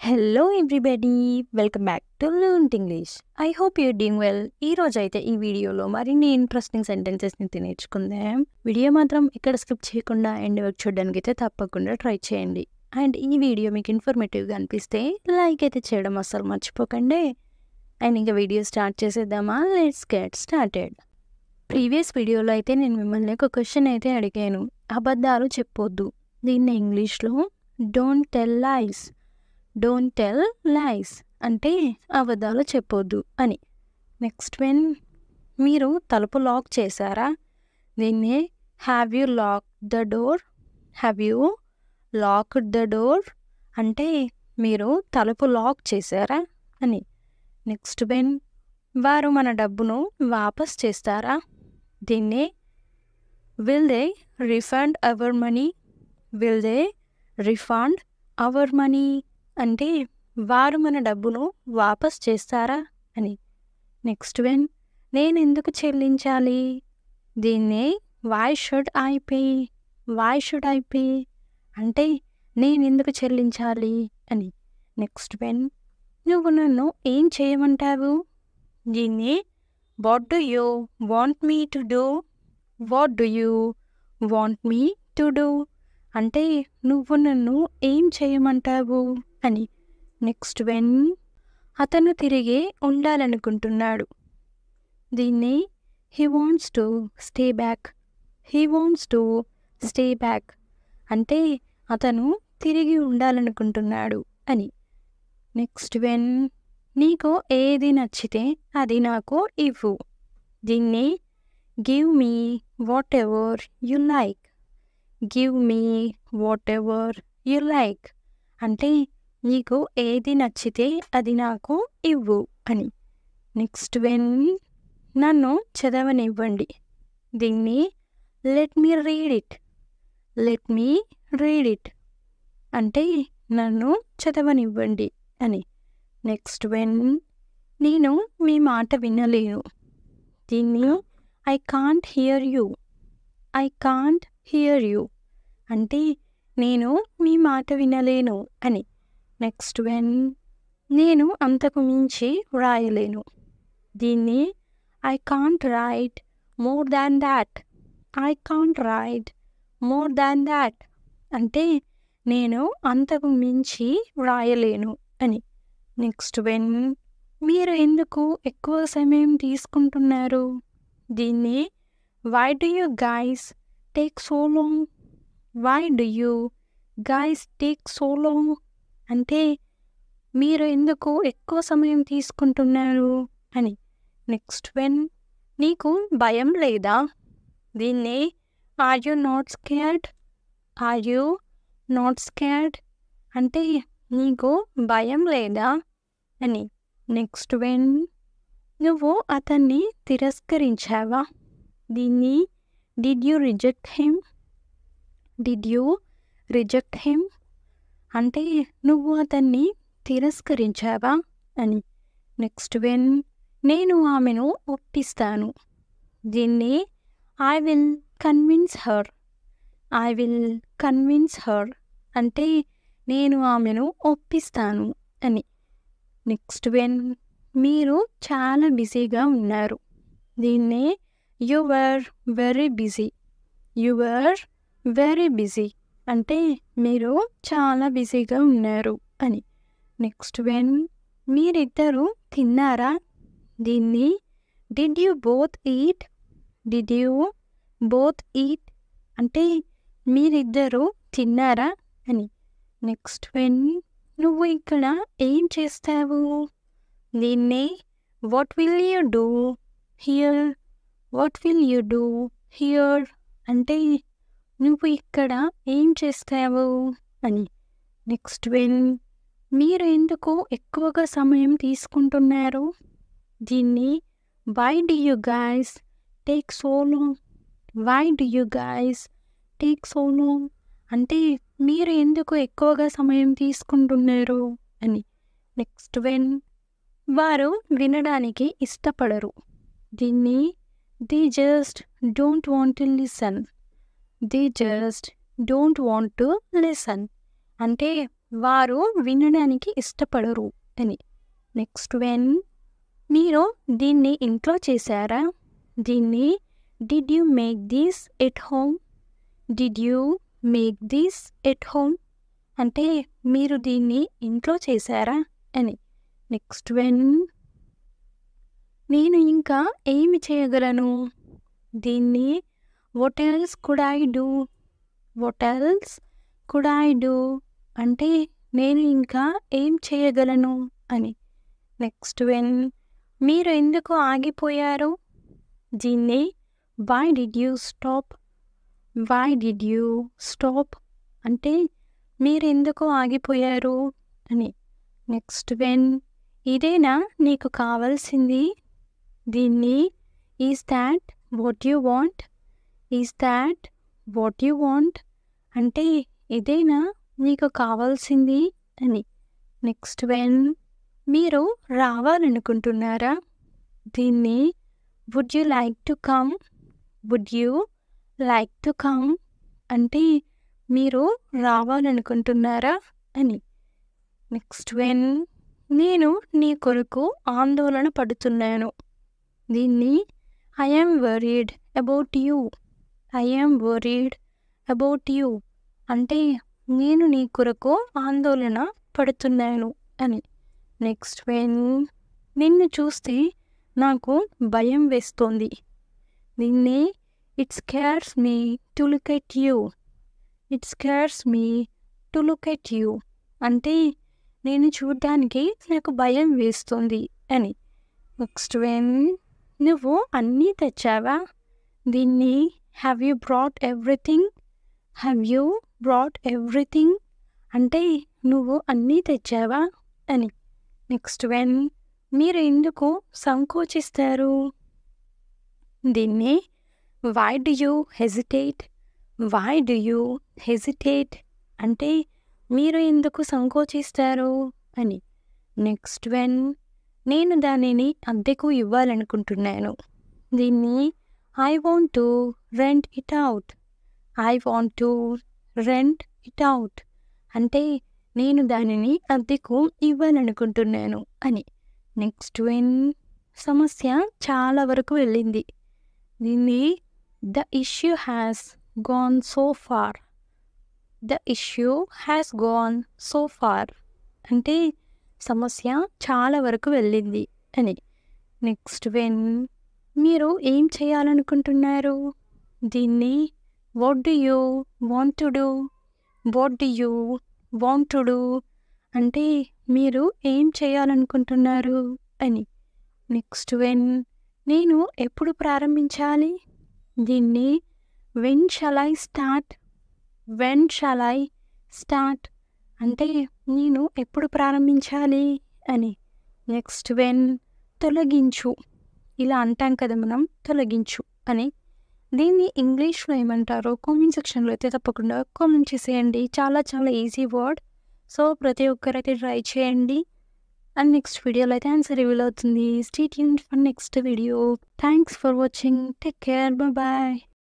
Hello everybody, welcome back to learn English. I hope you're doing well. ఈ రోజు అయితే ఈ వీడియోలో మరిన్ని ఇంట్రెస్టింగ్ సెంటెన్సెస్ని నేర్చుకుందాం. వీడియో మాత్రం ఇక్కడ స్కిప్ చేయకుండా ఎండ్ వరకు చూడడానికి అయితే తప్పకుండా ట్రై చేయండి. అండ్ ఈ వీడియో మీకు ఇన్ఫర్మేటివ్గా అనిపిస్తే లైక్ అయితే చేయడం అస్సలు మర్చిపోకండి. అండ్ ఇంకా వీడియో స్టార్ట్ చేసేద్దామా? Let's get started. ప్రీవియస్ వీడియోలో అయితే నేను మిమ్మల్ని ఒక క్వశ్చన్ అయితే అడిగాను. అబద్ధాలు చెప్పొద్దు. దీన్ని ఇంగ్లీష్లో don't tell lies. Don't tell lies అంటే అబద్ధాలు చెప్పొద్దు అని. నెక్స్ట్ వన్, మీరు తలుపు లాక్ చేశారా? దీన్ని have you lock the door. Have you locked the door అంటే మీరు తలుపు లాక్ చేశారా అని. నెక్స్ట్ వన్, వారు మన డబ్బును వాపస్ చేస్తారా? దీన్ని will they refund our money. Will they refund our money అంటే వారు మన డబ్బును వాపస్ చేస్తారా అని. నెక్స్ట్ వన్, నేను ఎందుకు చెల్లించాలి? దీన్నే why should I pay. Why should I pay అంటే నేను ఎందుకు చెల్లించాలి అని. నెక్స్ట్ వన్, నువ్వు నన్ను ఏం చేయమంటావు? దీన్ని what do you want me to do. What do you want me to do అంటే నువ్వు నన్ను ఏం చేయమంటావు అని. నెక్స్ట్ వన్, అతను తిరిగి ఉండాలనుకుంటున్నాడు. దీన్ని he wants to stay back. He wants to stay back అంటే అతను తిరిగి ఉండాలనుకుంటున్నాడు అని. నెక్స్ట్ వన్, నీకు ఏది నచ్చితే అది నాకు ఇవ్వు. దీన్ని give me what ever you like. Give me what ever you like అంటే నీకు ఏది నచ్చితే అది నాకు ఇవ్వు అని. నెక్స్ట్ వన్, నన్ను చదవనివ్వండి. దీన్ని let me read it. Let me read it అంటే నన్ను చదవనివ్వండి అని. నెక్స్ట్ వన్, నేను మీ మాట వినలేను. దీన్ని I can't hear you. I can't hear you అంటే నేను మీ మాట వినలేను అని. నెక్స్ట్ వన్, నేను అంతకు మించి వ్రాయలేను. దీన్ని I can't right more than that. I can't right more than that అంటే నేను అంతకు మించి వ్రాయలేను అని. నెక్స్ట్ వన్, మీరు ఎందుకు ఎక్కువ సమయం తీసుకుంటున్నారు? దీన్ని why do you guys take so long. Why do you guys take so long అంటే మీరు ఎందుకు ఎక్కువ సమయం తీసుకుంటున్నారు అని. నెక్స్ట్ వన్, నీకు భయం లేదా? దీన్ని are you not scared. Are you not scared అంటే నీకు భయం లేదా అని. నెక్స్ట్ వన్, నువ్వు అతన్ని తిరస్కరించావా? దీన్ని did you reject him. Did you reject him అంటే నువ్వు అతన్ని తిరస్కరించావా అని. నెక్స్ట్ వన్, నేను ఆమెను ఒప్పిస్తాను. దీన్ని I will convince her. I will convince her అంటే నేను ఆమెను ఒప్పిస్తాను అని. నెక్స్ట్ వన్, మీరు చాలా బిజీగా ఉన్నారు. దీన్ని you were very busy. You were very busy అంటే మీరు చాలా బిజీగా ఉన్నారు అని. నెక్స్ట్ వన్, మీరిద్దరూ తిన్నారా? దీన్ని did you both eat. Did you both eat అంటే మీరిద్దరూ తిన్నారా అని. నెక్స్ట్ వన్, నువ్వు ఇక్కడ ఏం చేస్తావు? దీన్ని what will you do here. What will you do here అంటే నువ్వు ఇక్కడ ఏం చేస్తావు అని. నెక్స్ట్ వన్, మీరు ఎందుకు ఎక్కువగా సమయం తీసుకుంటున్నారు? దీన్ని why do you guys take so long. Why do you guys take so long అంటే మీరు ఎందుకు ఎక్కువగా సమయం తీసుకుంటున్నారు అని. నెక్స్ట్ వన్, వారు వినడానికి ఇష్టపడరు. దీన్ని they just don't want to listen. They just don't want to listen అంటే వారు వినడానికి ఇష్టపడరు అని. నెక్స్ట్ వెన్ మీరు దీన్ని ఇంట్లో చేశారా? దీన్ని did you make this at home? Did you make this at home అంటే మీరు దీన్ని ఇంట్లో చేశారా అని. నెక్స్ట్ వెన్ నేను ఇంకా ఏమి చేయగలను? దీన్ని what else could I do? What else could I do అంటే నేను ఇంకా ఏం చేయగలను అని. నెక్స్ట్ వెన్ మీరు ఎందుకు ఆగిపోయారు? దీన్ని why did you stop? Why did you stop అంటే మీరు ఎందుకు ఆగిపోయారు అని. నెక్స్ట్ వెన్ ఇదేనా నీకు కావాల్సింది? దీన్ని is that what you want? Is that what you want అంటే ఇదేనా నీకు కావాల్సింది అని. నెక్స్ట్ వెన్ మీరు రావాలనుకుంటున్నారా? దీన్ని would you like to come? Would you like to come అంటే మీరు రావాలనుకుంటున్నారా అని. నెక్స్ట్ వెన్ నేను నీ కొరకు ఆందోళన పడుతున్నాను. దీన్ని I am worried about you. I am worried about you అంటే నేను నీ కొరకు ఆందోళన పడుతున్నాను అని. నెక్స్ట్ వెన్ నిన్ను చూస్తే నాకు భయం వేస్తోంది. దీన్ని it scares me to look at you. It scares me to look at you అంటే నేను చూడ్డానికి నాకు భయం వేస్తుంది అని. నెక్స్ట్ వెన్ నువ్వు అన్నీ తెచ్చావా? దీన్ని have you brought everything? Have you brought everything అంటే నువ్వు అన్నీ తెచ్చావా అని. నెక్స్ట్ వెన్ మీరు ఎందుకు సంకోచిస్తారు? దీన్ని why do you hesitate? Why do you hesitate అంటే మీరు ఎందుకు సంకోచిస్తారు అని. నెక్స్ట్ వెన్ నేను దానిని అద్దెకు ఇవ్వాలనుకుంటున్నాను. దీన్ని I want to rent it out. I want to rent it out అంటే నేను దానిని అద్దెకు ఇవ్వాలనుకుంటున్నాను అని. నెక్స్ట్ వెన్ సమస్య చాలా వరకు వెళ్ళింది. దీన్ని the issue has gone so far. The issue has gone so far అంటే సమస్య చాలా వరకు వెళ్ళింది అని. నెక్స్ట్ వెన్ మీరు ఏం చేయాలనుకుంటున్నారు? దీన్ని what do you want to do? What do you want to do అంటే మీరు ఏం చేయాలనుకుంటున్నారు అని. నెక్స్ట్ వెన్ నేను ఎప్పుడు ప్రారంభించాలి? దీన్ని when shall I start? When shall I start అంటే నేను ఎప్పుడు ప్రారంభించాలి అని. నెక్స్ట్ వెన్ తొలగించు. ఇలా అంటాం కదా మనం, తొలగించు అని. దీన్ని ఇంగ్లీష్లో ఏమంటారో కామెంట్ సెక్షన్లో అయితే తప్పకుండా కామెంట్ చేసేయండి. చాలా చాలా ఈజీ వర్డ్. సో ప్రతి ఒక్కరైతే ట్రై చేయండి. అండ్ నెక్స్ట్ వీడియోలో అయితే ఆన్సర్ రివీల్ అవుతుంది. Stay tuned for next video. Thanks for watching. Take care. Bye.